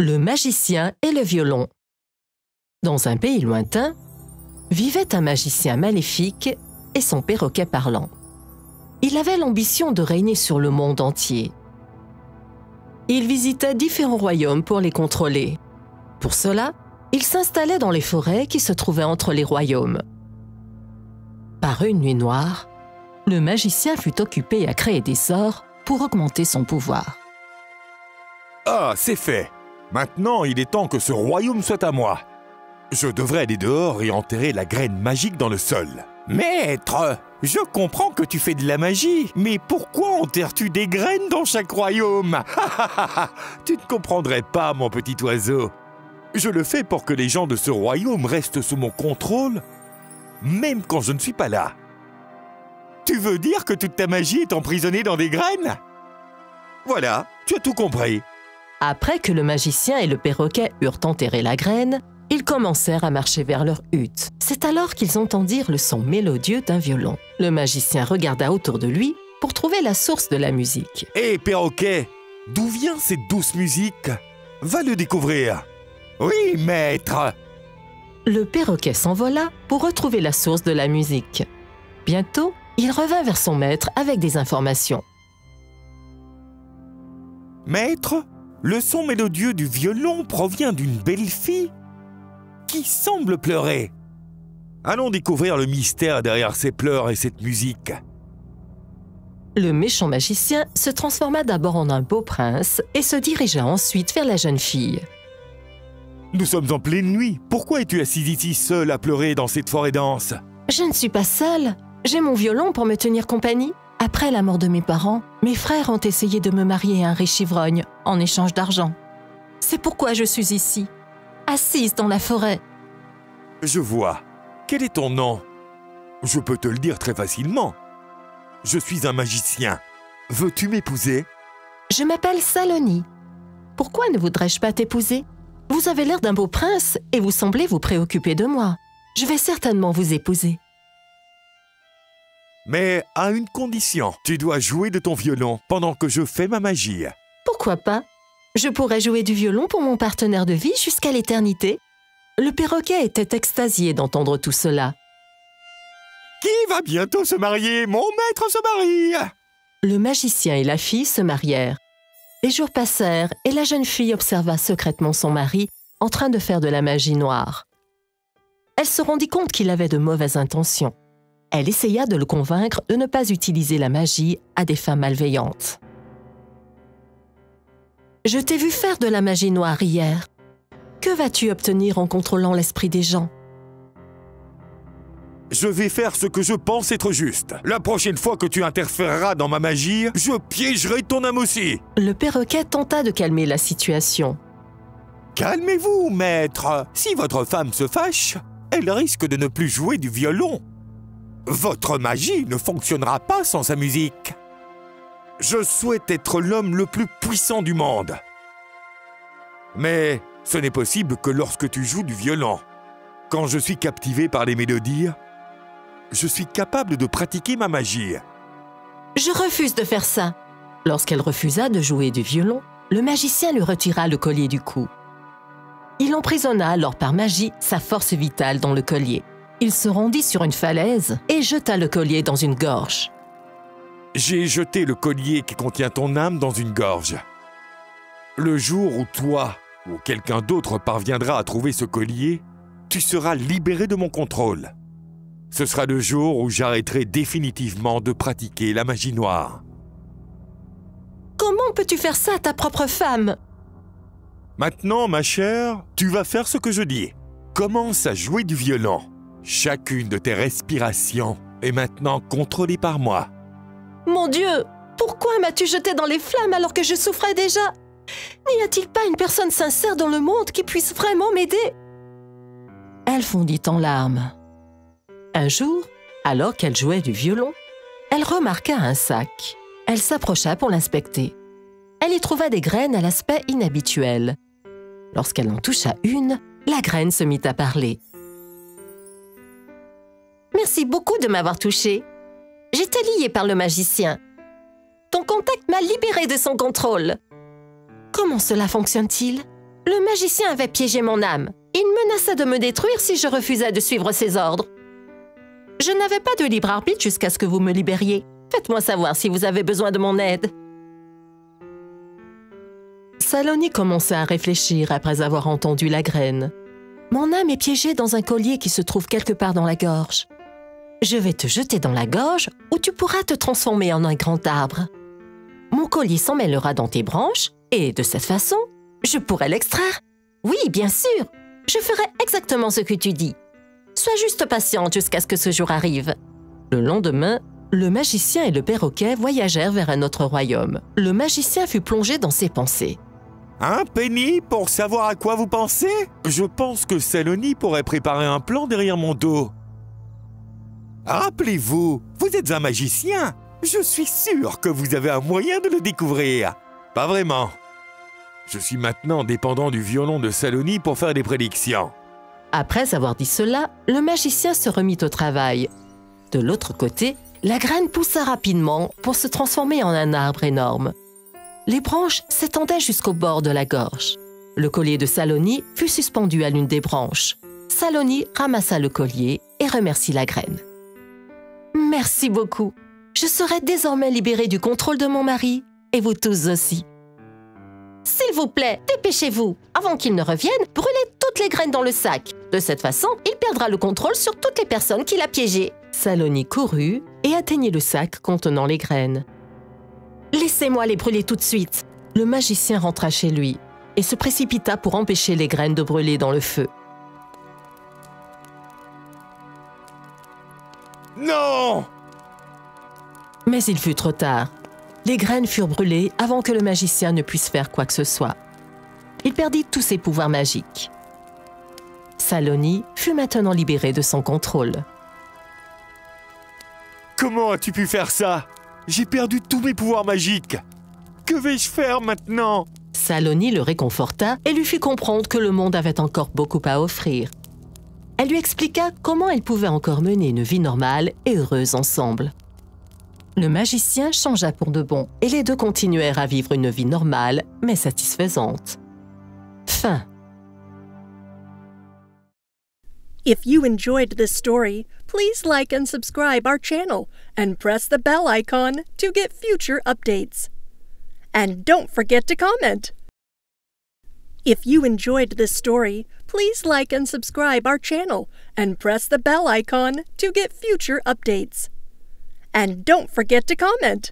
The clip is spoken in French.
Le magicien et le violon. Dans un pays lointain, vivait un magicien maléfique et son perroquet parlant. Il avait l'ambition de régner sur le monde entier. Il visitait différents royaumes pour les contrôler. Pour cela, il s'installait dans les forêts qui se trouvaient entre les royaumes. Par une nuit noire, le magicien fut occupé à créer des sorts pour augmenter son pouvoir. Ah, c'est fait. Maintenant, il est temps que ce royaume soit à moi. Je devrais aller dehors et enterrer la graine magique dans le sol. Maître, je comprends que tu fais de la magie, mais pourquoi enterres-tu des graines dans chaque royaume? Tu ne comprendrais pas, mon petit oiseau. Je le fais pour que les gens de ce royaume restent sous mon contrôle, même quand je ne suis pas là. Tu veux dire que toute ta magie est emprisonnée dans des graines? Voilà, tu as tout compris. Après que le magicien et le perroquet eurent enterré la graine, ils commencèrent à marcher vers leur hutte. C'est alors qu'ils entendirent le son mélodieux d'un violon. Le magicien regarda autour de lui pour trouver la source de la musique. Hé, perroquet, d'où vient cette douce musique? Va le découvrir. Oui, maître. Le perroquet s'envola pour retrouver la source de la musique. Bientôt, il revint vers son maître avec des informations. Maître, le son mélodieux du violon provient d'une belle fille qui semble pleurer. Allons découvrir le mystère derrière ces pleurs et cette musique. Le méchant magicien se transforma d'abord en un beau prince et se dirigea ensuite vers la jeune fille. Nous sommes en pleine nuit. Pourquoi es-tu assise ici seule à pleurer dans cette forêt dense? Je ne suis pas seule. J'ai mon violon pour me tenir compagnie. Après la mort de mes parents, mes frères ont essayé de me marier à un riche ivrogne en échange d'argent. C'est pourquoi je suis ici, assise dans la forêt. Je vois. Quel est ton nom? Je peux te le dire très facilement. Je suis un magicien. Veux-tu m'épouser? Je m'appelle Saloni. Pourquoi ne voudrais-je pas t'épouser? Vous avez l'air d'un beau prince et vous semblez vous préoccuper de moi. Je vais certainement vous épouser. Mais à une condition. Tu dois jouer de ton violon pendant que je fais ma magie. Pourquoi pas? Je pourrais jouer du violon pour mon partenaire de vie jusqu'à l'éternité. Le perroquet était extasié d'entendre tout cela. Qui va bientôt se marier? Mon maître se marie! Le magicien et la fille se marièrent. Les jours passèrent et la jeune fille observa secrètement son mari en train de faire de la magie noire. Elle se rendit compte qu'il avait de mauvaises intentions. Elle essaya de le convaincre de ne pas utiliser la magie à des fins malveillantes. « Je t'ai vu faire de la magie noire hier. Que vas-tu obtenir en contrôlant l'esprit des gens? » Je vais faire ce que je pense être juste. La prochaine fois que tu interféreras dans ma magie, je piégerai ton âme aussi. Le perroquet tenta de calmer la situation. Calmez-vous, maître. Si votre femme se fâche, elle risque de ne plus jouer du violon. Votre magie ne fonctionnera pas sans sa musique. Je souhaite être l'homme le plus puissant du monde. Mais ce n'est possible que lorsque tu joues du violon. Quand je suis captivé par les mélodies, je suis capable de pratiquer ma magie. Je refuse de faire ça. Lorsqu'elle refusa de jouer du violon, le magicien lui retira le collier du cou. Il emprisonna alors par magie sa force vitale dans le collier. Il se rendit sur une falaise et jeta le collier dans une gorge. J'ai jeté le collier qui contient ton âme dans une gorge. Le jour où toi ou quelqu'un d'autre parviendra à trouver ce collier, tu seras libéré de mon contrôle. Ce sera le jour où j'arrêterai définitivement de pratiquer la magie noire. Comment peux-tu faire ça à ta propre femme? Maintenant, ma chère, tu vas faire ce que je dis. Commence à jouer du violon. Chacune de tes respirations est maintenant contrôlée par moi. Mon Dieu, pourquoi m'as-tu jeté dans les flammes alors que je souffrais déjà? N'y a-t-il pas une personne sincère dans le monde qui puisse vraiment m'aider? Elle fondit en larmes. Un jour, alors qu'elle jouait du violon, elle remarqua un sac. Elle s'approcha pour l'inspecter. Elle y trouva des graines à l'aspect inhabituel. Lorsqu'elle en toucha une, la graine se mit à parler. « Merci beaucoup de m'avoir touchée. J'étais liée par le magicien. Ton contact m'a libérée de son contrôle. Comment cela fonctionne-t-il? Le magicien avait piégé mon âme. Il menaçait de me détruire si je refusais de suivre ses ordres. Je n'avais pas de libre arbitre jusqu'à ce que vous me libériez. Faites-moi savoir si vous avez besoin de mon aide. Saloni commençait à réfléchir après avoir entendu la graine. Mon âme est piégée dans un collier qui se trouve quelque part dans la gorge. Je vais te jeter dans la gorge où tu pourras te transformer en un grand arbre. Mon collier s'emmêlera dans tes branches et de cette façon, je pourrai l'extraire. Oui, bien sûr, je ferai exactement ce que tu dis. Sois juste patiente jusqu'à ce que ce jour arrive. Le lendemain, le magicien et le perroquet voyagèrent vers un autre royaume. Le magicien fut plongé dans ses pensées. Un Penny pour savoir à quoi vous pensez? Je pense que Saloni pourrait préparer un plan derrière mon dos. Rappelez-vous, vous êtes un magicien. Je suis sûr que vous avez un moyen de le découvrir. Pas vraiment. Je suis maintenant dépendant du violon de Saloni pour faire des prédictions. Après avoir dit cela, le magicien se remit au travail. De l'autre côté, la graine poussa rapidement pour se transformer en un arbre énorme. Les branches s'étendaient jusqu'au bord de la gorge. Le collier de Saloni fut suspendu à l'une des branches. Saloni ramassa le collier et remercia la graine. « Merci beaucoup. Je serai désormais libérée du contrôle de mon mari, et vous tous aussi. S'il vous plaît, dépêchez-vous. Avant qu'il ne revienne, brûlez toutes les graines dans le sac. De cette façon, il perdra le contrôle sur toutes les personnes qu'il a piégées. » Saloni courut et atteignit le sac contenant les graines. « Laissez-moi les brûler tout de suite. » Le magicien rentra chez lui et se précipita pour empêcher les graines de brûler dans le feu. Non! Mais il fut trop tard. Les graines furent brûlées avant que le magicien ne puisse faire quoi que ce soit. Il perdit tous ses pouvoirs magiques. Saloni fut maintenant libérée de son contrôle. Comment as-tu pu faire ça? J'ai perdu tous mes pouvoirs magiques. Que vais-je faire maintenant? Saloni le réconforta et lui fit comprendre que le monde avait encore beaucoup à offrir. Elle lui expliqua comment elle pouvait encore mener une vie normale et heureuse ensemble. Le magicien changea pour de bon et les deux continuèrent à vivre une vie normale mais satisfaisante. Fin. If you enjoyed this story, please like and subscribe our channel and press the bell icon to get future updates. And don't forget to comment. If you enjoyed this story, please like and subscribe our channel and press the bell icon to get future updates. And don't forget to comment.